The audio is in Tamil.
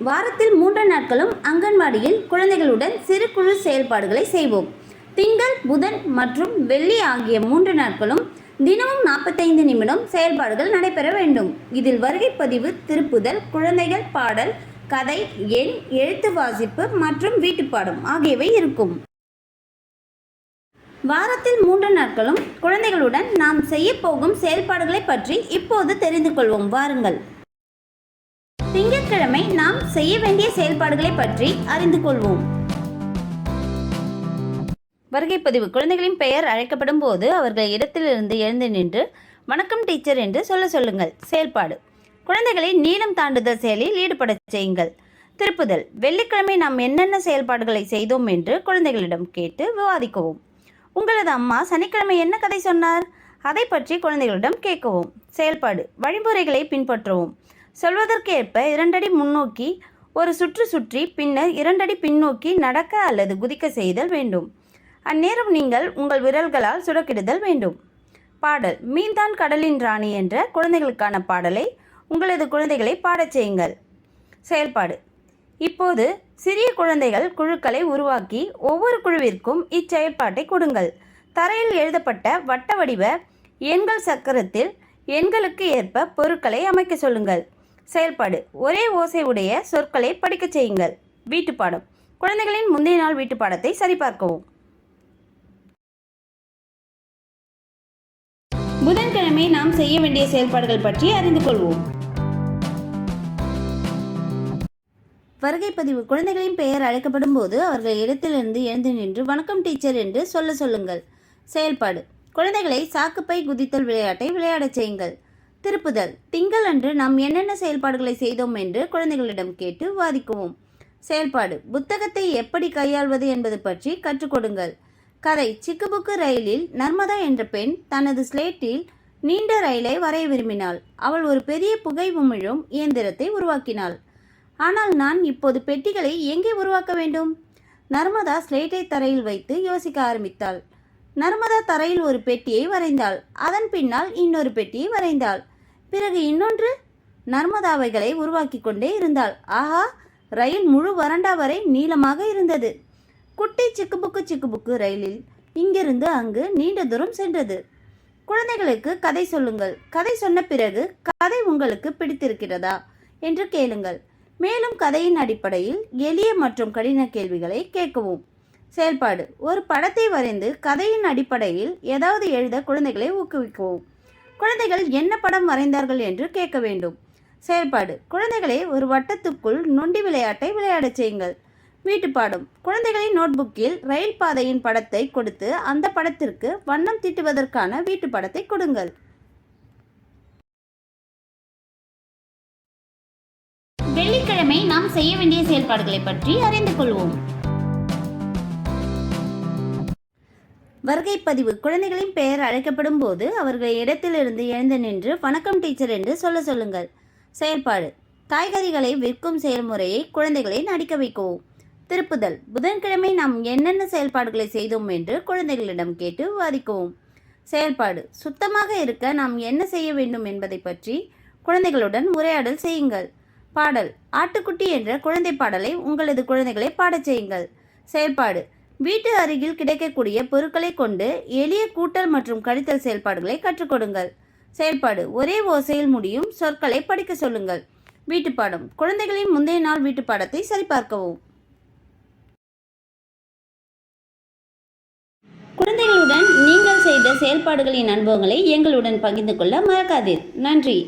வாரத்தில் 3 நாட்களும் அங்கன்வாடியில் குழந்தைகளுடன் சிறு குழு செயல்பாடுகளை செய்வோம். திங்கள், புதன் மற்றும் வெள்ளி ஆகிய 3 நாட்களும் தினமும் 45 நிமிடம் செயல்பாடுகள் நடைபெற வேண்டும். இதில் வருகை பதிவு, திருப்புதல், குழந்தைகள் பாடல், கதை, எண், எழுத்து வாசிப்பு மற்றும் வீட்டுப்பாடம் ஆகியவை இருக்கும். வாரத்தில் 3 நாட்களும் குழந்தைகளுடன் நாம் செய்ய போகும் செயல்பாடுகளை பற்றி இப்போது தெரிந்து கொள்வோம். வாருங்கள். திங்கட்கிழமை நாம் செய்ய வேண்டிய செயல்பாடுகளை பற்றி அறிந்து கொள்வோம். வருகை பதிவு. குழந்தைகளின் பெயர் அழைக்கப்படும் போது அவர்கள் இடத்திலிருந்து எழுந்து நின்று வணக்கம் டீச்சர் என்று சொல்லுங்கள். செயல்பாடு. குழந்தைகளை நீளம் தாண்டுதல் செயலில் ஈடுபட செய்யுங்கள். திருப்புதல். வெள்ளிக்கிழமை நாம் என்னென்ன செயல்பாடுகளை செய்தோம் என்று குழந்தைகளிடம் கேட்டு விவாதிக்கவும். உங்களது அம்மா சனிக்கிழமை என்ன கதை சொன்னார்? அதை பற்றி குழந்தைகளிடம் கேட்கவும். செயல்பாடு. வழிமுறைகளை பின்பற்றவும். சொல்வதற்கு ஏற்ப 2 அடி முன்னோக்கி ஒரு சுற்று சுற்றி பின்னர் 2 அடி பின்னோக்கி நடக்க அல்லது குதிக்க செய்தல் வேண்டும். அந்நேரம் நீங்கள் உங்கள் விரல்களால் சுடக்கிடுதல் வேண்டும். பாடல். மீன்தான் கடலின் ராணி என்ற குழந்தைகளுக்கான பாடலை உங்களது குழந்தைகளை பாடச் செய்யுங்கள். செயல்பாடு. இப்போது சிறிய குழந்தைகள் குழுக்களை உருவாக்கி ஒவ்வொரு குழுவிற்கும் இச்செயல்பாட்டை கொடுங்கள். தரையில் எழுதப்பட்ட வட்ட வடிவ எண்கள் சக்கரத்தில் எண்களுக்கு ஏற்ப பொருட்களை அமைக்க சொல்லுங்கள். செயல்பாடு. ஒரே ஓசை உடைய சொற்களை படிக்க செய்யுங்கள். வீட்டுப்பாடம். குழந்தைகளின் முந்தைய நாள் வீட்டுப்பாடத்தை சரிபார்க்கவும். புதன்கிழமை நாம் செய்ய வேண்டிய செயல்பாடுகள் பற்றி அறிந்து கொள்வோம். வருகை பதிவு. குழந்தைகளின் பெயர் அழைக்கப்படும் போது அவர்கள் இடத்திலிருந்து எழுந்து நின்று வணக்கம் டீச்சர் என்று சொல்லுங்கள். செயல்பாடு. குழந்தைகளை சாக்குப்பை குதித்தல் விளையாட்டை விளையாடச் செய்யுங்கள். திருப்புதல். திங்கள் அன்று நாம் என்னென்ன செயல்பாடுகளை செய்தோம் என்று குழந்தைகளிடம் கேட்டு விவாதிக்கவும். செயல்பாடு. புத்தகத்தை எப்படி கையாள்வது என்பது பற்றி கற்றுக் கொடுங்கள். கதை. சிக்குபுக்கு ரயிலில் நர்மதா என்ற பெண் தனது ஸ்லேட்டில் நீண்ட ரயிலை வரைய விரும்பினாள். அவள் ஒரு பெரிய புகை உமிழும் இயந்திரத்தை உருவாக்கினாள். ஆனால் நான் இப்போது பெட்டிகளை எங்கே உருவாக்க வேண்டும்? நர்மதா ஸ்லேட்டை தரையில் வைத்து யோசிக்க ஆரம்பித்தாள். நர்மதா தரையில் ஒரு பெட்டியை வரைந்தாள். அதன் பின்னால் இன்னொரு பெட்டியை வரைந்தாள். பிறகு இன்னொன்று. நர்மதாவைகளை உருவாக்கி கொண்டே இருந்தாள். ஆஹா, ரயில் முழு வறண்டா வரை நீளமாக இருந்தது. குட்டி சிக்குபுக்கு ரயிலில் இங்கிருந்து அங்கு நீண்ட தூரம் சென்றது. குழந்தைகளுக்கு கதை சொல்லுங்கள். கதை சொன்ன பிறகு கதை உங்களுக்கு பிடித்திருக்கிறதா என்று கேளுங்கள். மேலும் கதையின் அடிப்படையில் எளிய மற்றும் கடின கேள்விகளை கேட்கவும். செயல்பாடு. ஒரு படத்தை வரைந்து கதையின் அடிப்படையில் ஏதாவது எழுத குழந்தைகளை ஊக்குவிக்கவும். குழந்தைகள் என்ன படம் வரைந்தார்கள் என்று கேட்க வேண்டும். செயல்பாடு. குழந்தைகளை ஒரு வட்டத்துக்குள் நொண்டி விளையாட்டை விளையாடச் செய்யுங்கள். வீட்டுப்பாடம். குழந்தைகளின் நோட்புக்கில் ரயில் பாதையின் படத்தை கொடுத்து அந்த படத்திற்கு வண்ணம் தீட்டுவதற்கான வீட்டு படத்தை கொடுங்கள். வெள்ளிக்கிழமை நாம் செய்ய வேண்டிய செயல்பாடுகளை பற்றி அறிந்து கொள்வோம். வருகை பதிவு. குழந்தைகளின் பெயர் அழைக்கப்படும் போது அவர்கள் இடத்திலிருந்து எழுந்து நின்று வணக்கம் டீச்சர் என்று சொல்லுங்கள். செயல்பாடு. காய்கறிகளை விற்கும் செயல்முறையை குழந்தைகளை நடிக்க வைக்கவும். திருப்புதல். புதன்கிழமை நாம் என்னென்ன செயல்பாடுகளை செய்தோம் என்று குழந்தைகளிடம் கேட்டு விவாதிக்கவும். செயல்பாடு. சுத்தமாக இருக்க நாம் என்ன செய்ய வேண்டும் என்பதை பற்றி குழந்தைகளுடன் உரையாடல் செய்யுங்கள். பாடல். ஆட்டுக்குட்டி என்ற குழந்தை பாடலை உங்களது குழந்தைகளை பாடச் செய்யுங்கள். செயல்பாடு. வீட்டு அருகில் கிடைக்கக்கூடிய பொருட்களை கொண்டு எளிய கூட்டல் மற்றும் கழித்தல் செயல்பாடுகளை கற்றுக் கொடுங்கள். செயல்பாடு. ஒரே ஓசையில் முடியும் சொற்களை படிக்க சொல்லுங்கள். வீட்டுப்பாடம். குழந்தைகளின் முந்தைய நாள் வீட்டுப்பாடத்தை சரிபார்க்கவும். குழந்தைகளுடன் நீங்கள் செய்த செயல்பாடுகளின் அனுபவங்களை எங்களுடன் பகிர்ந்து கொள்ள மறக்காதீர். நன்றி.